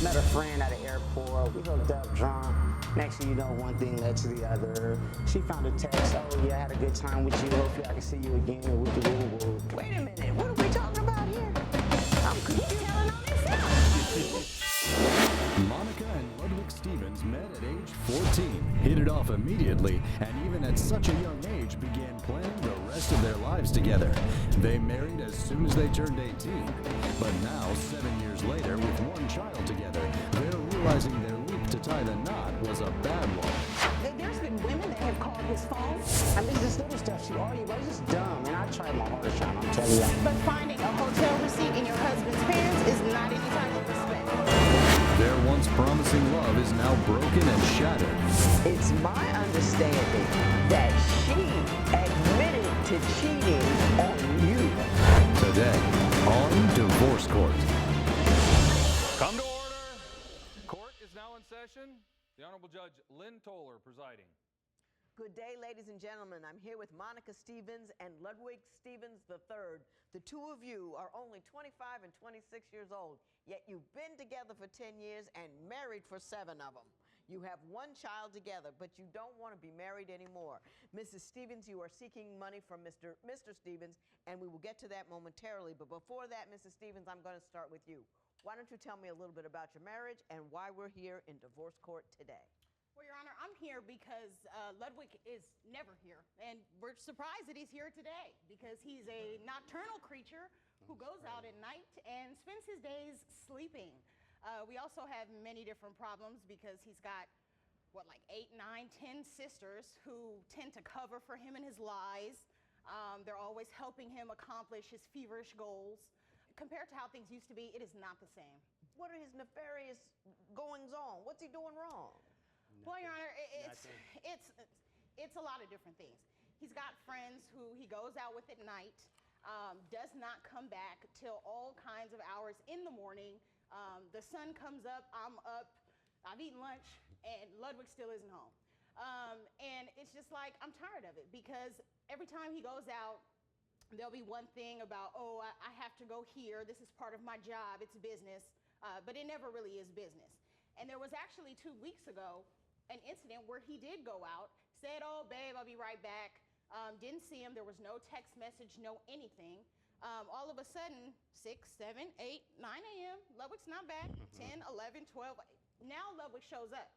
Met a friend at the airport. We hooked up, drunk. Next thing you know, one thing led to the other. She found a text. Oh yeah, I had a good time with you. Hopefully I can see you again. And woo. Wait a minute. What are we talking about here? I'm confused. Telling on himself. Monica and Ludwig Stevens met at age 14, hit it off immediately, and even at such a young age began planning the rest of their lives together. They married as soon as they turned 18. But now, 7 years later, with one child together, they're realizing their leap to tie the knot was a bad one. There's been women that have called his phone. I mean, this little stuff she argued about is just dumb. And I tried my hardest, Sean, I'm telling you. But finding a hotel receipt in your husband's pants is not any type of respect. Their once promising love is now broken and shattered. It's my understanding that she admitted to cheating on you. Today, on Divorce Court. Come to order. Court is now in session. The Honorable Judge Lynn Toller presiding. Good day, ladies and gentlemen. I'm here with Monica Stevens and Ludwig Stevens III. The two of you are only 25 and 26 years old, yet you've been together for 10 years and married for 7 of them. You have one child together, but you don't want to be married anymore. Mrs. Stevens, you are seeking money from Mr. Stevens, and we will get to that momentarily. But before that, Mrs. Stevens, I'm going to start with you. Why don't you tell me a little bit about your marriage and why we're here in divorce court today? Well, Your Honor, I'm here because Ludwig is never here. And we're surprised that he's here today because he's a nocturnal creature who goes out at night and spends his days sleeping. We also have many different problems because he's got, like 8, 9, 10 sisters who tend to cover for him in his lies. They're always helping him accomplish his feverish goals. Compared to how things used to be, it is not the same. What are his nefarious goings on? What's he doing wrong? Well, Your Honor, it's a lot of different things. He's got friends who he goes out with at night, does not come back till all kinds of hours in the morning. The sun comes up, I'm up, I've eaten lunch, and Ludwig still isn't home. And it's just like, I'm tired of it because every time he goes out, there'll be one thing about, oh, I have to go here. This is part of my job. It's business. But it never really is business. And there was actually 2 weeks ago an incident where he did go out, said, oh, babe, I'll be right back. Didn't see him. There was no text message, no anything. All of a sudden, 6, 7, 8, 9 a.m., Ludwig's not back. 10, 11, 12. Now Ludwig shows up.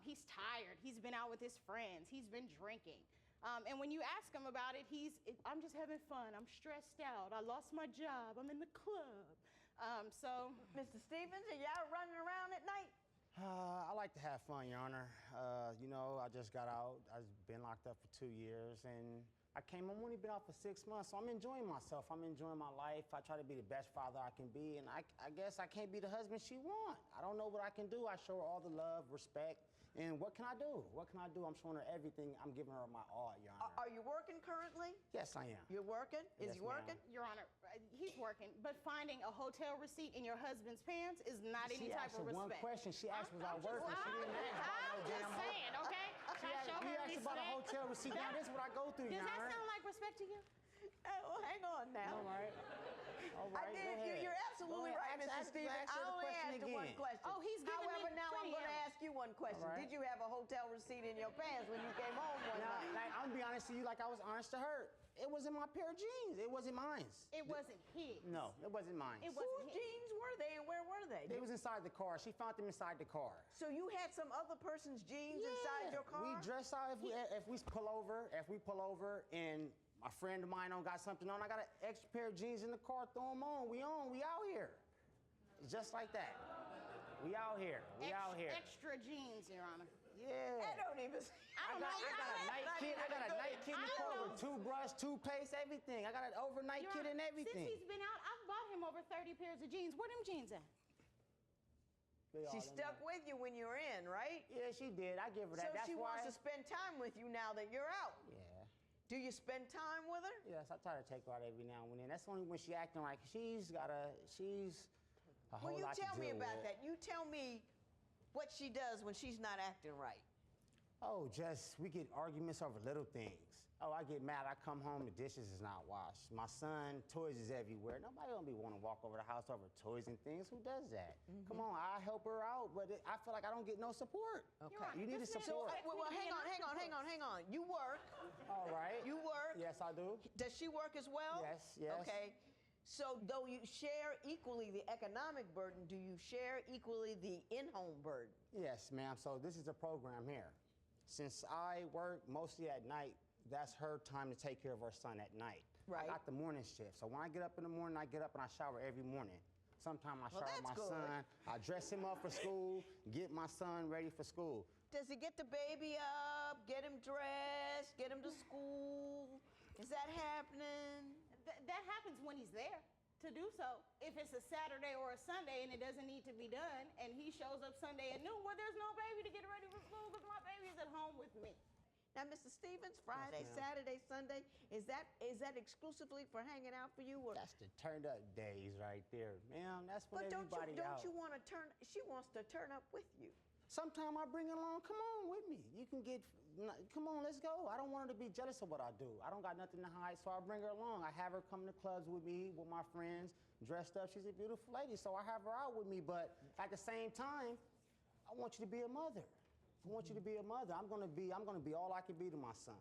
He's tired. He's been out with his friends. He's been drinking. And when you ask him about it, I'm just having fun. I'm stressed out. I lost my job. I'm in the club. Mr. Stevens, are y'all running around at night? I like to have fun, Your Honor. I just got out. I've been locked up for 2 years, and I've only been out for 6 months, so I'm enjoying myself. I'm enjoying my life. I try to be the best father I can be, and I guess I can't be the husband she wants. I don't know what I can do. I show her all the love, respect, and what can I do? What can I do? I'm showing her everything. I'm giving her my all, Your Honor. Are you working currently? Yes, I am. You're working? Is Yes, he working? Your Honor, he's working, but finding a hotel receipt in your husband's pants is not any type of respect. One question. She asked was I working. She didn't ask about I'm no just damn saying, okay? You asked about a hotel receipt. Now this is what I go through, Does Your that Honor. sound like respect to you? Oh, hang on now. All right. All right. I did. You're absolutely right, Mr. Stevens. I only asked you one question. Oh, he's giving However, me now I'm plenty going to of ask you one question. All right. Did you have a hotel receipt in your pants when you came home one night? I'm gonna be honest to you, like I was honest to her. It wasn't my pair of jeans. It wasn't mine. It wasn't his. No, it wasn't mine. It wasn't Whose his. jeans were they and where were they? They was inside the car. She found them inside the car. So you had some other person's jeans inside your car? We dress out if we pull over. If we pull over and a friend of mine don't got something on, I got an extra pair of jeans in the car. Throw them on. We out here. Just like that. We out here. We out here. Extra jeans, Your Honor. Yeah. I don't even. I got a night kit. I got a night kit in the car with toothbrush, toothpaste, everything. I got an overnight kit and everything. Since he's been out, I've bought him over 30 pairs of jeans. Where them jeans at? She stuck with you when you were in, right? Yeah, she did. I give her that. So That's she why. wants to spend time with you now that you're out. Yeah. Do you spend time with her? Yes, I try to take her out every now and then. That's only when she acting like she's a whole lot to deal with. Well, you tell me about that. You tell me what she does when she's not acting right. Oh, we get arguments over little things. Oh, I get mad. I come home, the dishes is not washed. My son, toys is everywhere. Nobody gonna be wanting to walk over the house over toys and things. Who does that? Come on, I help her out, but I feel like I don't get no support. Okay. Right. You need to support. Well, hang on. You work. All right. You work. Yes, I do. Does she work as well? Yes. Okay. So though you share equally the economic burden, do you share equally the in-home burden? Yes, ma'am. So this is a program here. Since I work mostly at night, that's her time to take care of her son at night. Right. I got the morning shift. So when I get up in the morning, I get up and I shower every morning. Sometimes I shower my that's good. son, I dress him up for school, get my son ready for school. Does he get the baby up, get him dressed, get him to school? Is that happening? That happens when he's there to do so. If it's a Saturday or a Sunday and it doesn't need to be done, and he shows up Sunday at noon, well, there's no baby to get ready for school because my baby's at home with me. Now, Mr. Stevens, Friday, ma'am. Saturday, Sunday, is that exclusively for hanging out for you? Or? That's the turned up days right there. Ma'am, that's when But don't everybody you want to turn? She wants to turn up with you. Sometimes I bring her along, come on with me. You can come on, let's go. I don't want her to be jealous of what I do. I don't got nothing to hide, so I bring her along. I have her come to clubs with me, with my friends, dressed up. She's a beautiful lady, so I have her out with me. But at the same time, I want you to be a mother. I want you to be a mother. I'm gonna be all I can be to my son.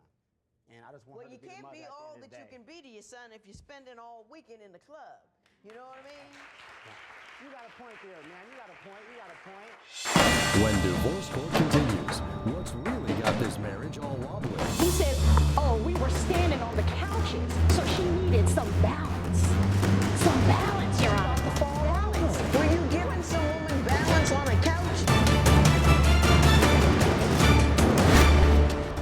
And I just want Well, her to you be the can't mother be at the all end of that the you day. can be to your son if you're spending all weekend in the club. You know what I mean? You got a point there, man. You got a point. When divorce court continues, what's really got this marriage all wobbly? He says, oh, we were standing on the couches, so she needed some balance. Some balance, Your Honor. Balance. Were you giving some woman balance on a couch?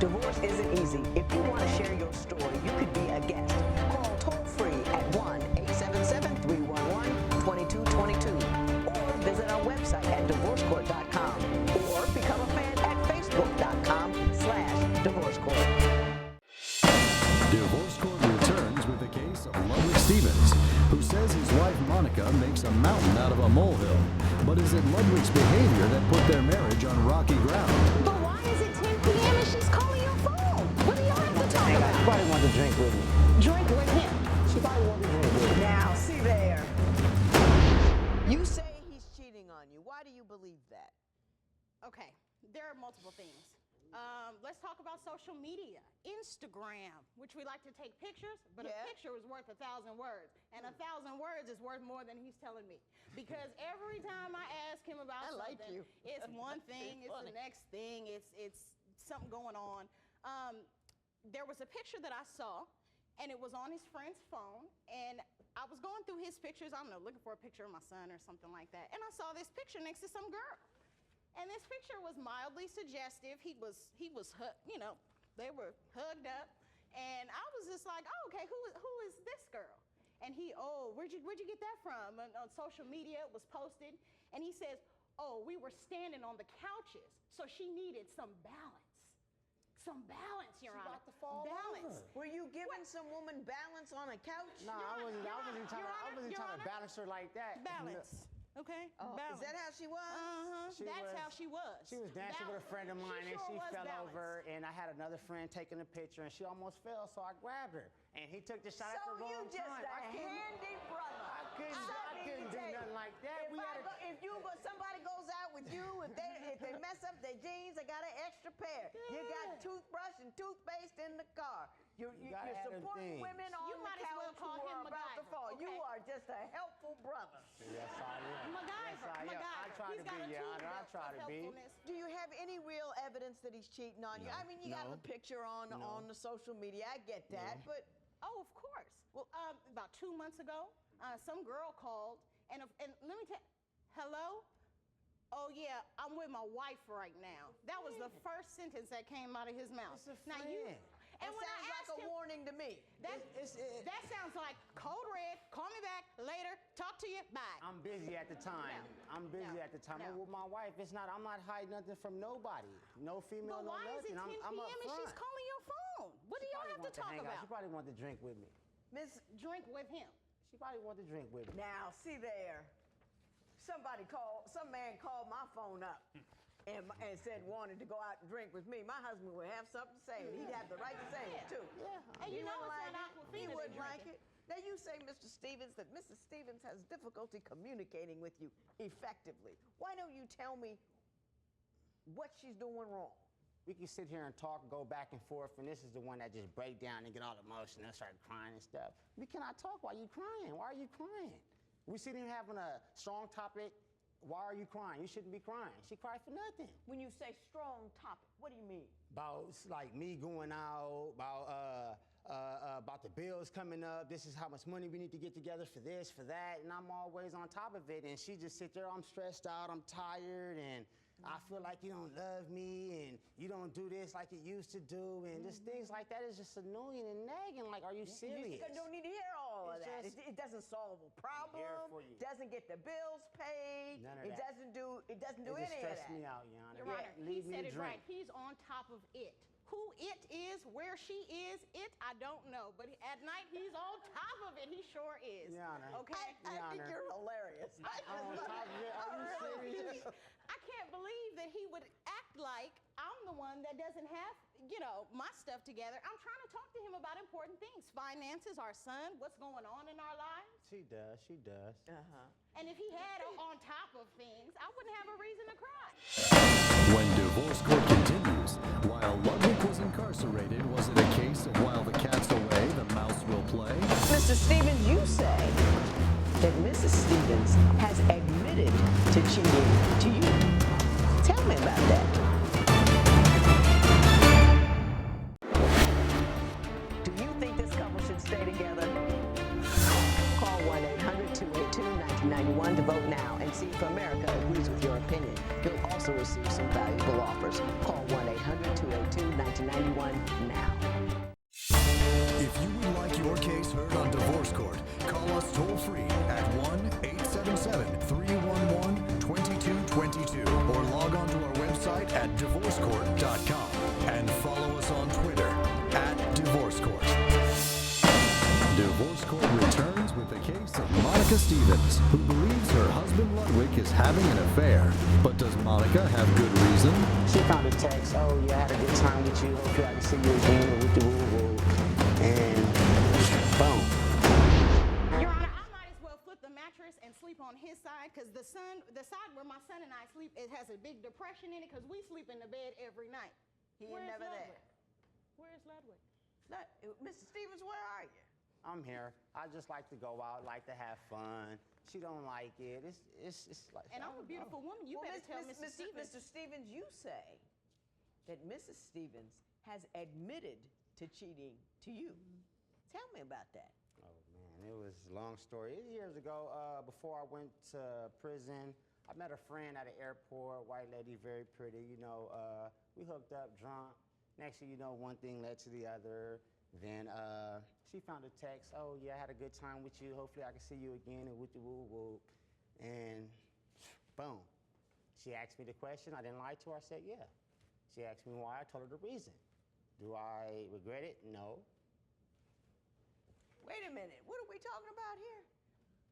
Divorce isn't easy. If you want to share your story, you could be a guest. Call toll-free at 1-877-311-2222 or visit our website at divorcecourt.com or become a fan at facebook.com/divorcecourt. Divorce court returns with the case of Ludwig Stevens, who says his wife Monica makes a mountain out of a molehill. But is it Ludwig's behavior that put their marriage on rocky ground? But why is it 10 p.m. and she's calling your phone? What do y'all have to talk She about? probably want to drink with me. Drink with him. She probably want to drink with me. Now, see there. You say he's cheating on you. Why do you believe that? Okay, there are multiple things. Let's talk about social media. Instagram, which we like to take pictures, but Yeah. a picture is worth 1,000 words. And 1,000 words is worth more than he's telling me. Because every time I ask him about I like something, you. it's one thing, it's funny. the next thing, it's something going on. There was a picture that I saw, and it was on his friend's phone, and I was going through his pictures, I don't know, looking for a picture of my son or something like that, and I saw this picture next to some girl. And this picture was mildly suggestive. He was, you know, they were hugged up, and I was just like, oh, okay, who is this girl? And he, oh, where'd you get that from? On social media, it was posted, and he says, oh, we were standing on the couches, so she needed some balance. Some balance, Your Honor. about to fall balance. over. Were you giving some woman balance on a couch? No, I wasn't Your trying Honor, to balance her like that. Balance. Okay? Oh, balance. is that how she was? That's how she was. She was dancing with a friend of mine, and she fell over, and I had another friend taking a picture, and she almost fell, so I grabbed her. And he took the shot at the So you wrong just time. a handy brother. I couldn't do nothing like that. Somebody goes out with you, if they mess up their jeans, they got an extra pair. You got toothbrush and toothpaste in the car. You're gotta have them supporting things. women on You the might as well couch call who him are about to MacGyver, fall. okay? You are just a helpful brother. Yes, I am. MacGyver. Yes, I am. I MacGyver. try He's to got be, a Your tool Honor. I belt try of to be. helpfulness. Do you have any real evidence that he's cheating on you? I mean, you got a picture on the social media. I get that, but Oh, of course. Well, about 2 months ago, some girl called, and let me tell. Hello. Oh yeah, I'm with my wife right now. That was the first sentence that came out of his mouth. It's a Now friend. and it when I sounds like asked a him, warning to me. that sounds like code red. Call me back later. Talk to you. Bye. I'm busy at the time. I'm busy at the time. I'm with my wife. I'm not hiding nothing from nobody. No female, But no why is it nothing. 10 I'm up p.m. and she's front. calling your phone? What do y'all have to talk She about? probably want to drink with me. Miss, Drink with him. She probably want to drink with me. now see there. Some man called my phone up. and said wanted to go out and drink with me, my husband would have something to say, and he'd have the right to say it too. Yeah. And you know it's not He Aquafina wouldn't that like it. Now you say, Mr. Stevens, that Mrs. Stevens has difficulty communicating with you effectively. Why don't you tell me what she's doing wrong? We can sit here and talk, go back and forth, and this is the one that just break down and get all emotional and start crying and stuff. We cannot talk while you crying. Why are you crying? We sitting here having a strong topic. Why are you crying? You shouldn't be crying. She cried for nothing. When you say strong topic, what do you mean? About like me going out, about the bills coming up. This is how much money we need to get together for this, for that, and I'm always on top of it. And she just sit there. I'm stressed out. I'm tired, and I feel like you don't love me, and you don't do this like you used to do, and just things like that is just annoying and nagging. Like, are you serious? You don't need to hear all of that. It doesn't solve a problem. Doesn't get the bills paid. None of it that. doesn't do any of that. It just stressed me out, Your Honor. Your Honor, Leave he me said to it drink. right. He's on top of it. Who it is, where she is, I don't know. But at night, he's on top of it. He sure is. Your Honor. Okay? I think you're hilarious. On top of it, are you serious? I can't believe that he would act like I'm the one that doesn't have, my stuff together. I'm trying to talk to him about important things. Finances, our son, what's going on in our lives. She does. She does. And if he had on top of things, I wouldn't have a reason to cry. When divorce court continues, while Ludwig was incarcerated, was it a case of while the cat's away, the mouse will play? Mr. Stevens, you say that Mrs. Stevens has admitted to cheating to you. Tell me about that. Do you think this couple should stay together? Call 1-800-282-1991 to vote now and see if America agrees with your opinion. You'll also receive some valuable offers. Call 1-800-282-1991 now. If you would like your case heard on divorce court, call us toll free at 1-877-311-2222 or log on to our website at divorcecourt.com and follow us on Twitter at DivorceCourt. Divorce Court returns with the case of Monica Stevens, who believes her husband Ludwig is having an affair. But does Monica have good reason? She found a text. Oh, yeah, I had a good time with you. Hopefully I can see you again with the woo-woo. And boom. Your Honor, I might as well flip the mattress and sleep on his side because the side where my son and I sleep, it has a big depression in it because we sleep in the bed every night. He ain't never there. Where's Ludwig? Mr. Stevens, where are you? I'm here. I just like to go out, like to have fun. She don't like it. It's like. And I'm a beautiful woman. You better tell Mrs. Stevens. Mr. Stevens, you say that Mrs. Stevens has admitted to cheating to you. Tell me about that. Oh man, it was a long story. Years ago, before I went to prison, I met a friend at an airport, white lady, very pretty. We hooked up, drunk. Next thing you know, one thing led to the other. Then she found a text. Oh yeah, I had a good time with you. Hopefully I can see you again and whoop de woo woo. And boom. She asked me the question. I didn't lie to her. I said yeah. She asked me why. I told her the reason. Do I regret it? No. Wait a minute. What are we talking about here?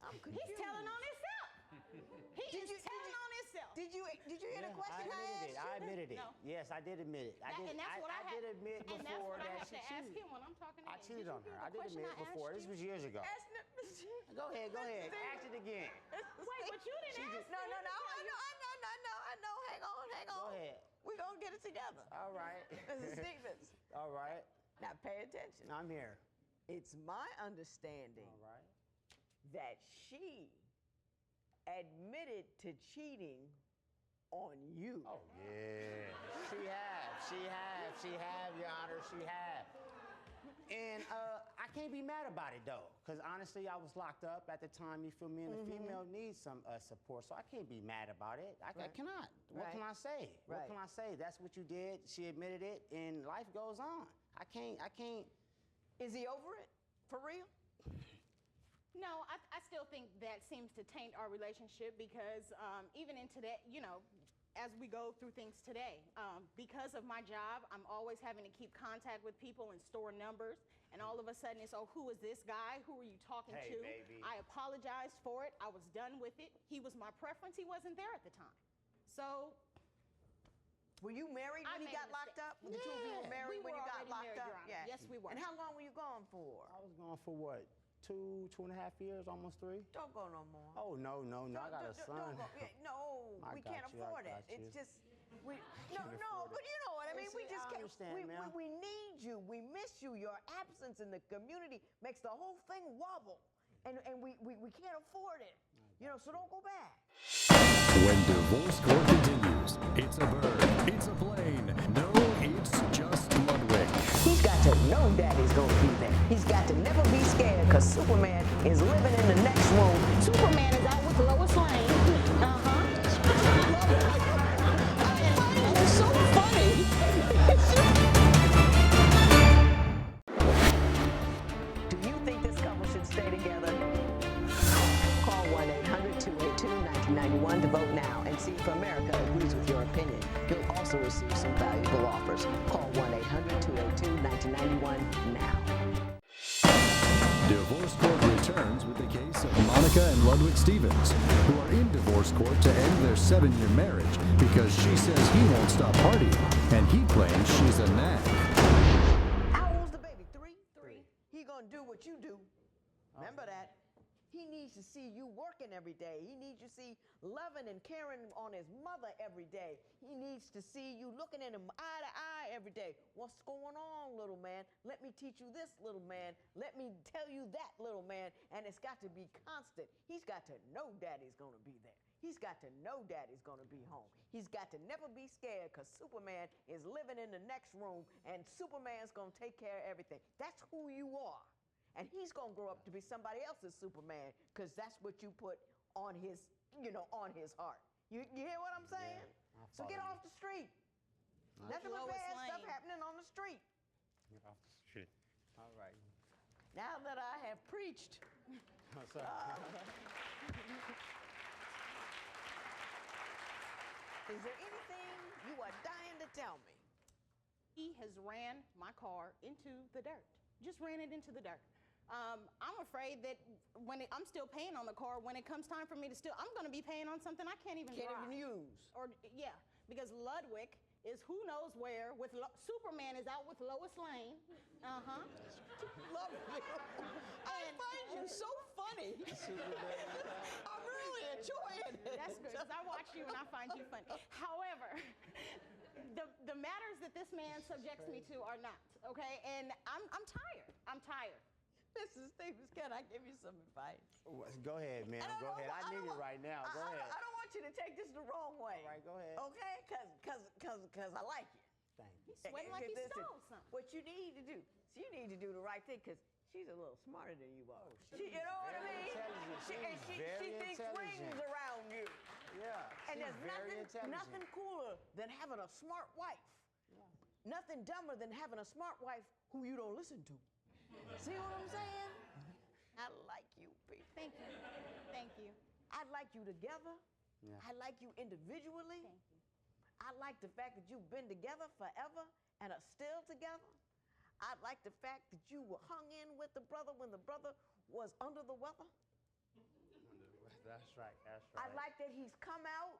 I'm confused. He's telling on himself. He is telling on himself. Did you hear the question I asked you? I admitted it. No. Yes, I did admit it. I did admit And that's before what I that have she to ask cheated. him when I'm talking to him. I cheated Did on you her. hear I the did question admit I asked before. you? This was years ago. Go ahead. Ask it again. Wait, but you didn't ask No. me. I know. Hang on. Go ahead. We're going to get it together. All right. Mrs. Stevens. All right. Now pay attention. I'm here. It's my understanding All right. that she admitted to cheating on you. Oh, yeah. She have, Your Honor. She have. And I can't be mad about it, though, because honestly, I was locked up at the time, you feel me? And the female needs some support, so I can't be mad about it. I cannot. What can I say? What can I say? That's what you did. She admitted it, and life goes on. I can't. Is he over it? For real? No, I still think that seems to taint our relationship because even in today, as we go through things today, because of my job, I'm always having to keep contact with people and store numbers. And all of a sudden it's, oh, who is this guy? Who are you talking to? Baby. I apologized for it. I was done with it. He was my preference. He wasn't there at the time. So Were you married I when he made a got locked mistake. up? The two of you were married we when were you got already locked married, up? Your Honor. Yes, we were. And how long were you gone for? I was going for what? 2.5 years, almost 3. Don't go no more. Oh, no. I got a son. Don't go. Yeah, no, I we got can't you, I afford it. got you. It's just we. Can't afford But it. you know what I mean. We See, just I can't. understand, ma'am. We need you. We miss you. Your absence in the community makes the whole thing wobble, and we can't afford it. You know, so don't go back. When divorce court continues, it's a bird, it's a plane. No, it's just Ludwig. He's got to know Daddy's gonna be there. He's got to never be scared, cause Superman is living in the next room. Superman is out with Lois Lane. It's so funny. Do you think this couple should stay together? Call 1-800-282-1991 to vote now and see if America agrees with your opinion. You'll also receive some valuable offers. Call 1-800-282-1991 now. Divorce court returns with the case of Monica and Ludwig Stevens, who are in divorce court to end their 7-year marriage because she says he won't stop partying, and he claims she's a nag. How old's the baby? 3? 3. He gonna do what you do. Remember that. He needs to see you working every day. He needs to see loving and caring on his mother every day. He needs to see you looking at him eye to eye every day. What's going on, little man? Let me teach you this, little man. Let me tell you that, little man. And it's got to be constant. He's got to know Daddy's going to be there. He's got to know Daddy's going to be home. He's got to never be scared because Superman is living in the next room and Superman's going to take care of everything. That's who you are. And he's going to grow up to be somebody else's Superman because that's what you put on his, on his heart. You hear what I'm saying? Yeah, so get off the street. Nothing but Lois bad stuff Lane. happening on the street. Get off the street. All right. Now that I have preached, What's up? is there anything you are dying to tell me? He has ran my car into the dirt. Just ran it into the dirt. I'm afraid that I'm still paying on the car, when it comes time for me to I'm going to be paying on something I can't even drive. use. Or, yeah, because Ludwick is who knows where with Superman is out with Lois Lane. Love you. I find you so funny. I'm really enjoying it. That's good, because I watch you and I find you funny. However, the matters that this man subjects me to are not, okay? And I'm tired. I'm tired. Mrs. Stevens, can I give you some advice? Go ahead, ma'am. Go ahead. I need it right now. Go ahead. I don't want you to take this the wrong way. All right, go ahead. Okay? Because I like you. Thank you. He's sweating like he Listen, stole something. what you need to do, you need to do the right thing because she's a little smarter than you are. she's You know what I very mean? intelligent. She thinks rings around you. Yeah. And she's there's very intelligent. nothing cooler than having a smart wife. Nothing dumber than having a smart wife who you don't listen to. See what I'm saying? I like you, Pete. Thank you. Thank you. I like you together. Yeah. I like you individually. Thank you. I like the fact that you've been together forever and are still together. I like the fact that you were hung in with the brother when the brother was under the weather. That's right. That's I right. like that he's come out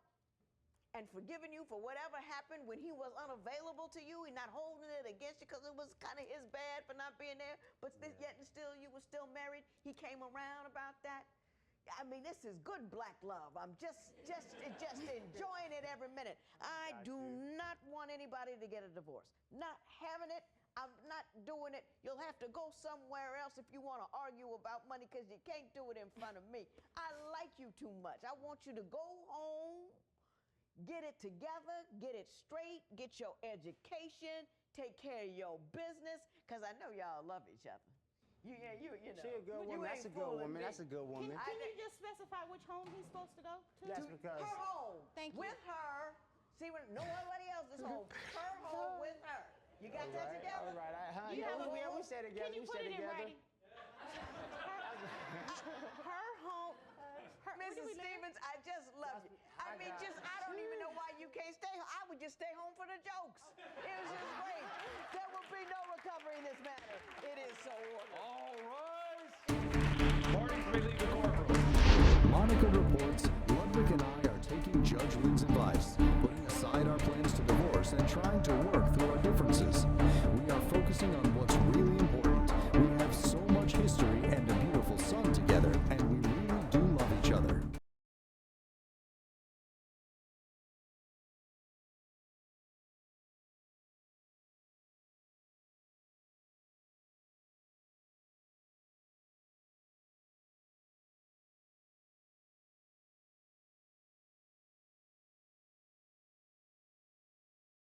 and forgiven you for whatever happened when he was unavailable to you and not holding it against you because it was kind of his bad for not being there, but yet and still you were still married. He came around about that. I mean, this is good black love. I'm just enjoying it every minute. I do not want anybody to get a divorce. Not having it. I'm not doing it. You'll have to go somewhere else if you want to argue about money because you can't do it in front of me. I like you too much. I want you to go home, get it together, get it straight, get your education, take care of your business, because I know y'all love each other. You know. She's a good woman. That's a good woman. That's a good woman. Can you just specify which home he's supposed to go to? That's because Her home. Thank you. With her. See, when nobody else's home. Her home with her. You got that together? All right. You have a we home? said together. Can you we put said it in together. writing? Her home. Where do we Mrs. live? Stevens, I just love you. I don't even know why you can't stay home. I would just stay home for the jokes. It was just great. There will be no recovery in this matter. It is so wonderful. All rise. Parties may leave the courtroom. Monica reports Ludwig and I are taking Judge Lynn's advice, putting aside our plans to divorce trying to work